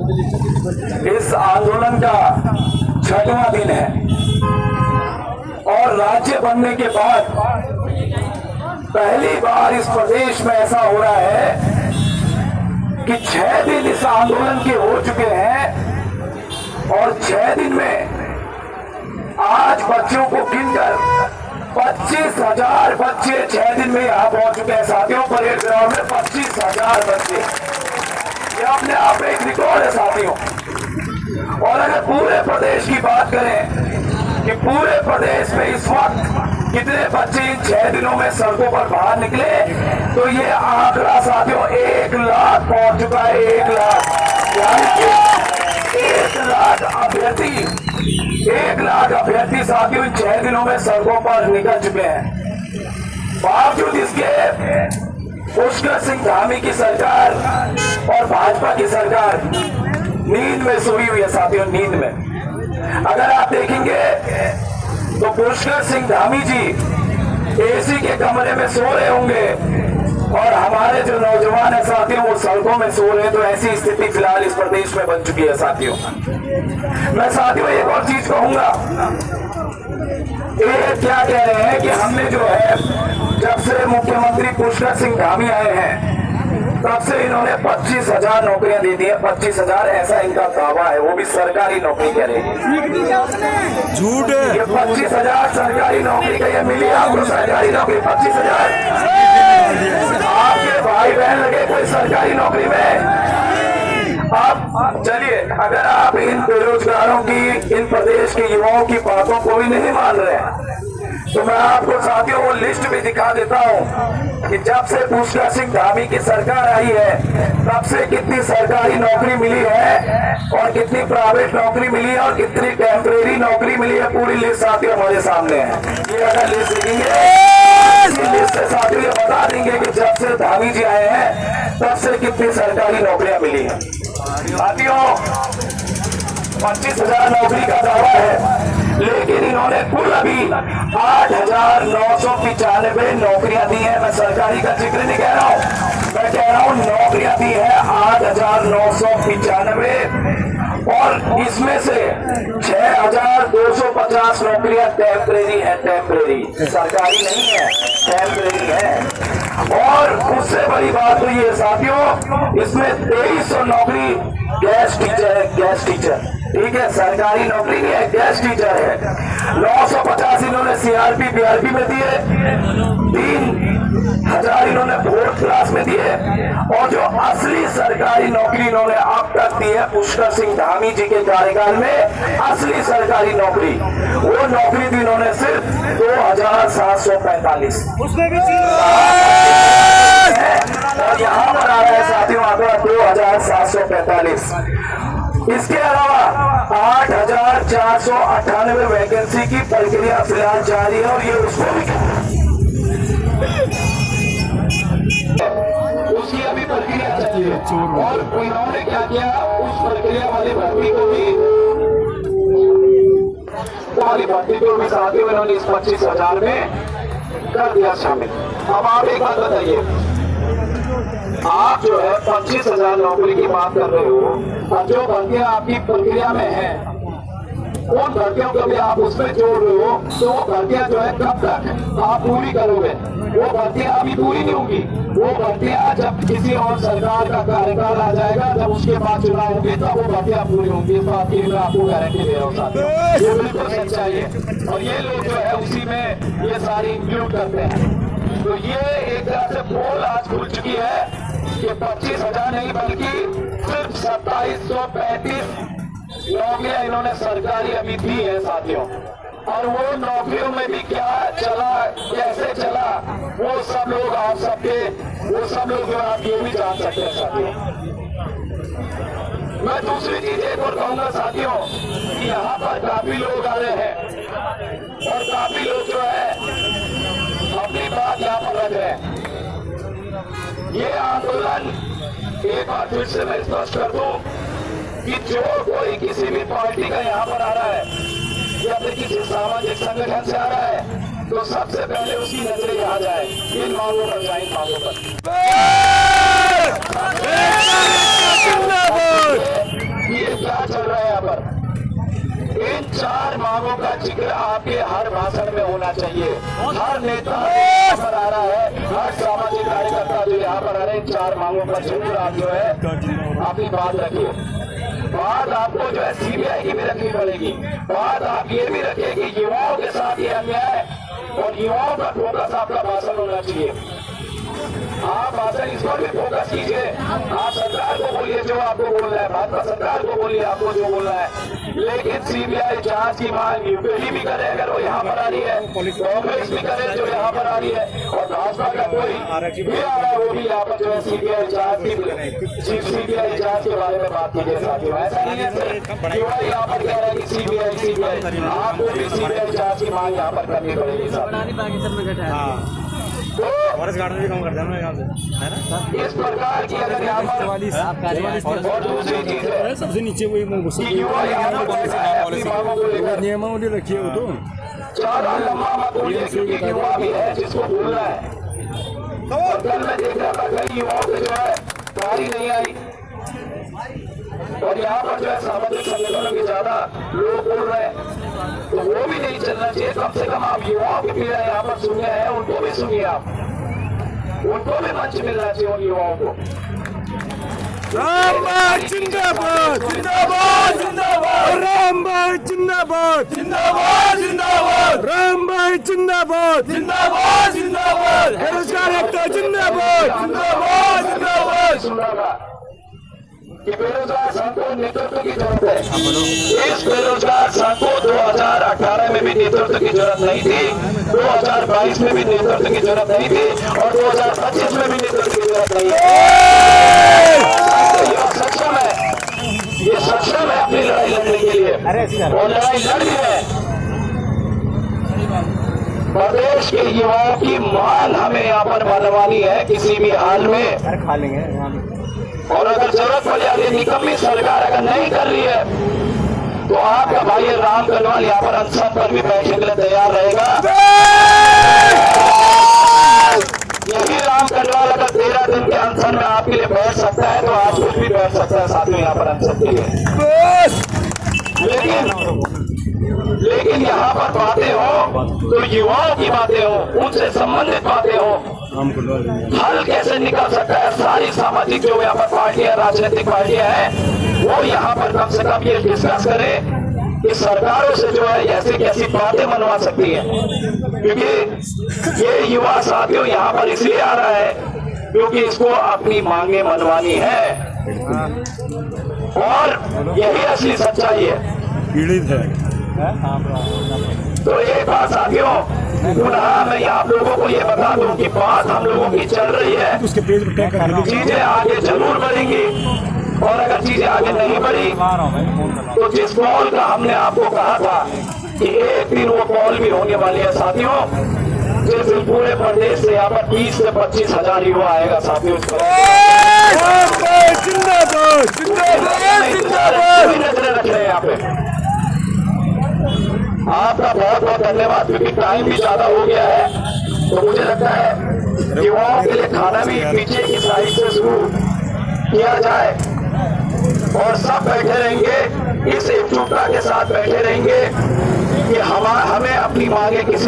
इस आंदोलन का 6वां दिन है और राज्य बनने के बाद पहली बार इस प्रदेश में ऐसा हो रहा है कि 6 दिन इस आंदोलन के हो चुके हैं और 6 दिन में आज बच्चों को गिनकर 25,000 बच्चे 6 दिन में यहाँ पहुंच चुके हैं साथियों। परेड ग्राउंड में 25,000 बच्चे, ये अपने आप में एक रिकॉर्ड है साथियों। और अगर पूरे प्रदेश की बात करें कि पूरे प्रदेश में इस वक्त कितने बच्चे इन 6 दिनों में सड़कों पर बाहर निकले, तो ये आंकड़ा साथियों 1 लाख पहुंच चुका है। 1 लाख, यानी कि 1 लाख अभ्यर्थी, 1 लाख अभ्यर्थी साथियों इन 6 दिनों में सड़कों पर निकल चुके हैं। बावजूद इसके पुष्कर सिंह धामी की सरकार और भाजपा की सरकार नींद में सोई हुई है साथियों, नींद में। अगर आप देखेंगे तो पुष्कर सिंह धामी जी एसी के कमरे में सो रहे होंगे और हमारे जो नौजवान है साथियों वो सड़कों में सो रहे हैं। तो ऐसी स्थिति फिलहाल इस प्रदेश में बन चुकी है साथियों। मैं साथियों एक और चीज कहूंगा, ये क्या कह रहे हैं कि हमने जो है जब से मुख्यमंत्री पुष्कर सिंह धामी आए हैं तब से इन्होंने 25,000 नौकरियां दे दी है। 25,000 ऐसा इनका दावा है, वो भी सरकारी नौकरी कह रहे हैं। झूठ है। ये 25,000 सरकारी नौकरी का ये मिली आपको सरकारी नौकरी 25,000? आपके भाई बहन लगे कोई सरकारी नौकरी में? आप चलिए, अगर आप इन बेरोजगारों की, इन प्रदेश के युवाओं की बातों को भी नहीं मान रहे हैं तो मैं आपको साथियों वो लिस्ट भी दिखा देता हूं कि जब से पुष्कर सिंह धामी की सरकार आई है तब से कितनी सरकारी नौकरी मिली है और कितनी प्राइवेट नौकरी मिली है और कितनी टेम्परेरी नौकरी मिली है। पूरी लिस्ट साथियों हमारे सामने है। ये अगर लिस्ट देखेंगे इसी लिस्ट से साथियों ये बता देंगे कि जब से धामी जी आए हैं तब से कितनी सरकारी नौकरियां मिली है। साथियों 25,000 नौकरी का दावा है, लेकिन इन्होंने कुल अभी 8,995 नौकरियां दी है। मैं सरकारी का जिक्र नहीं कह रहा हूं, मैं कह रहा हूं नौकरियां दी है 8,995 और इसमें से 6,250 नौकरियां टेम्परेरी है। टेम्परेरी, सरकारी नहीं है, टेम्परेरी है। और उससे बड़ी बात तो ये साथियों इसमें 2300 नौकरी गैस टीचर है। गैस टीचर, ठीक है, सरकारी नौकरी नहीं है, गैस टीचर है। 950 इन्होंने सीआरपी बीआरपी में दिए, 3,000 इन्होंने 4th क्लास में दिए और जो असली सरकारी नौकरी इन्होंने अब तक दी है पुष्कर सिंह धामी जी के कार्यकाल में, असली सरकारी नौकरी, वो नौकरी दी इन्होंने सिर्फ 2,745। उसमें भी और यहाँ पर आ रहा है साथियों आंकड़ा 2,745। इसके अलावा 8,498 वैकेंसी की प्रक्रिया फिलहाल जारी है और ये उसकी अभी प्रक्रिया चल रही है। और इन्होंने क्या किया, उस प्रक्रिया वाली भर्ती को भी साथियों इन्होंने इस 25,000 में कर दिया शामिल। अब आप एक बात बताइए, आप जो है 25,000 नौकरी की बात कर रहे हो और जो भर्तियां आपकी प्रक्रिया में है उन भर्तियों को भी आप उसमें जोड़ रहे हो, तो वो भर्तियां जो है कब तक आप पूरी करोगे? वो भर्तियां अभी पूरी नहीं होगी। वो भर्तियां जब किसी और सरकार का कार्यकाल आ जाएगा, जब उसके बाद चुनाव होंगे तब वो भर्तियां पूरी होंगी। इस बात की मैं आपको गारंटी दे रहा हूँ साथियों, ये बिल्कुल सच्चाई है। और ये लोग जो है उसी में ये सारी इंक्लूड करते हैं। तो ये एक तरह से पोल आज खुल चुकी है कि 25,000 नहीं बल्कि सिर्फ 2735 नौकरियां इन्होंने सरकारी अभी दी है साथियों। और वो नौकरियों में भी क्या चला, कैसे चला, वो सब लोग आप सबके, वो सब लोग जो आप ये भी जान सकते हैं साथियों। मैं दूसरी चीज एक और कहूंगा साथियों कि यहाँ पर काफी लोग आ रहे हैं और काफी लोग जो है अपनी बात यहाँ पर रख रहे हैं। ये आंदोलन एक बार फिर से मैं स्पष्ट कर दूं कि जो कोई किसी भी पार्टी का यहाँ पर आ रहा है या फिर किसी सामाजिक संगठन से आ रहा है तो सबसे पहले उसकी नजरें यहाँ जाए, इन मांगों पर जाए, इन मांगों पर। 4 मांगों का जिक्र आपके हर भाषण में होना चाहिए। हर नेता यहाँ पर आ रहा है, हर सामाजिक कार्यकर्ता जो यहाँ पर आ रहे हैं, 4 मांगों पर जरूर आप जो है अपनी बात रखिए। बात आपको जो है सीबीआई की भी रखनी पड़ेगी। बात आप ये भी रखिए कि युवाओं के साथ ये अन्याय और युवाओं का फोकस आपका भाषण होना चाहिए। आप भाषण इस पर भी फोकस कीजिए। आप सरकार को बोलिए जो आपको बोलना है, भाजपा सरकार को बोलिए आपको जो बोलना है, लेकिन सीबीआई जांच की मांग यूपीडी भी करे अगर वो यहाँ पर आ रही है, कांग्रेस भी करे जो यहाँ पर आ रही है, और भाजपा का कोई भी आ रहा है वो भी यहाँ पर जो है सीबीआई जांच के बारे में बात कीजिए साथियों। ऐसा नहीं है युवा यहाँ पर कह रहे हैं कि सीबीआई आपको भी सीबीआई जांच की मांग यहाँ पर करनी पड़ेगी साथियों। फॉरेस्ट गार्डन भी कम करते हैं यहाँ से, है ना? इस प्रकार की अगर यहाँ पर और दूसरी चीज है, सबसे नीचे वही युवा यहाँ पर बैठा है अपनी मांगों को लेकर, नियमावली रखी है वो तो ज्यादा लंबा मत बोलिए क्योंकि युवा भी है जिसको बोलना है। और कल मैं देख रहा था कई युवाओं से जो है बारी नहीं आई, और यहाँ पर जो है सामाजिक संगठनों के ज्यादा लोग बोल रहे हैं, तो वो भी नहीं चलना चाहिए। कम से कम आप युवाओं की पीड़ा यहाँ पर सुनिए हैं, उनको भी सुनिए, आप उनको भी मंच मिलना चाहिए उन युवाओं को। रामबाग जिंदाबाद जिंदाबाद जिंदाबाद, रामबाग जिंदाबाद जिंदाबाद जिंदाबाद, रामबाग जिंदाबाद जिंदाबाद जिंदाबाद, बेरोजगार एकता जिंदाबाद जिंदाबाद जिंदाबाद। सुन रहा था कि बेरोजगार संघ को नेतृत्व की जरूरत है। इस बेरोजगार संघ को 2018 में भी नेतृत्व की जरूरत नहीं थी, 2022 में भी नेतृत्व की जरूरत नहीं थी, और 2025 में भी नेतृत्व की जरूरत नहीं है। ये सक्षम है, ये सक्षम है अपनी लड़ाई लड़ने के लिए, और लड़ाई लड़ी है। प्रदेश के युवाओं की मांग हमें यहाँ पर मनवानी है किसी भी हाल में, खा लेंगे। और अगर जरूरत पड़ जाती है, निकम्मी सरकार अगर नहीं कर रही है, तो आपका भाई राम कनवाल यहाँ पर अनशन पर भी बैठने के लिए तैयार रहेगा। यही राम कनवाल अगर 13 दिन के अनशन में आपके लिए बैठ सकता है, तो आज कुछ भी बैठ सकता है साथियों यहाँ पर अनशन के लिए। लेकिन यहाँ पर बातें हो तो युवाओं की बातें हो, उनसे संबंधित बातें हो, हल कैसे निकल सकता है। सारी सामाजिक जो यहाँ पर पार्टियां, राजनीतिक पार्टियां हैं, वो यहाँ पर कम से कम ये डिस्कस करें कि सरकारों से जो है ऐसी कैसी बातें मनवा सकती है, क्योंकि ये युवा साथियों यहाँ पर इसलिए आ रहा है क्योंकि इसको अपनी मांगे मनवानी है, और यही असली सच्चाई है। पीड़ित है। तो एक बात साथियों, पुनः मैं आप लोगों को ये बता दूं कि बात हम लोगों की चल रही है, चीजें आगे जरूर बढ़ेंगी, और अगर चीजें आगे नहीं बढ़ी तो जिस कॉल का हमने आपको कहा था कि एक दिन वो कॉल भी होने वाली है साथियों, जिस पूरे प्रदेश से यहाँ पर 20 से 25 हजार युवा आएगा साथियों। नजरें रख रहे हैं यहाँ पे। आपका बहुत बहुत धन्यवाद, क्योंकि टाइम भी ज्यादा हो गया है, तो मुझे लगता है युवाओं के लिए खाना भी पीछे की साइड से शुरू किया जाए, और सब बैठे रहेंगे, इस एकजुटता के साथ बैठे रहेंगे कि हमें अपनी मांगे किसी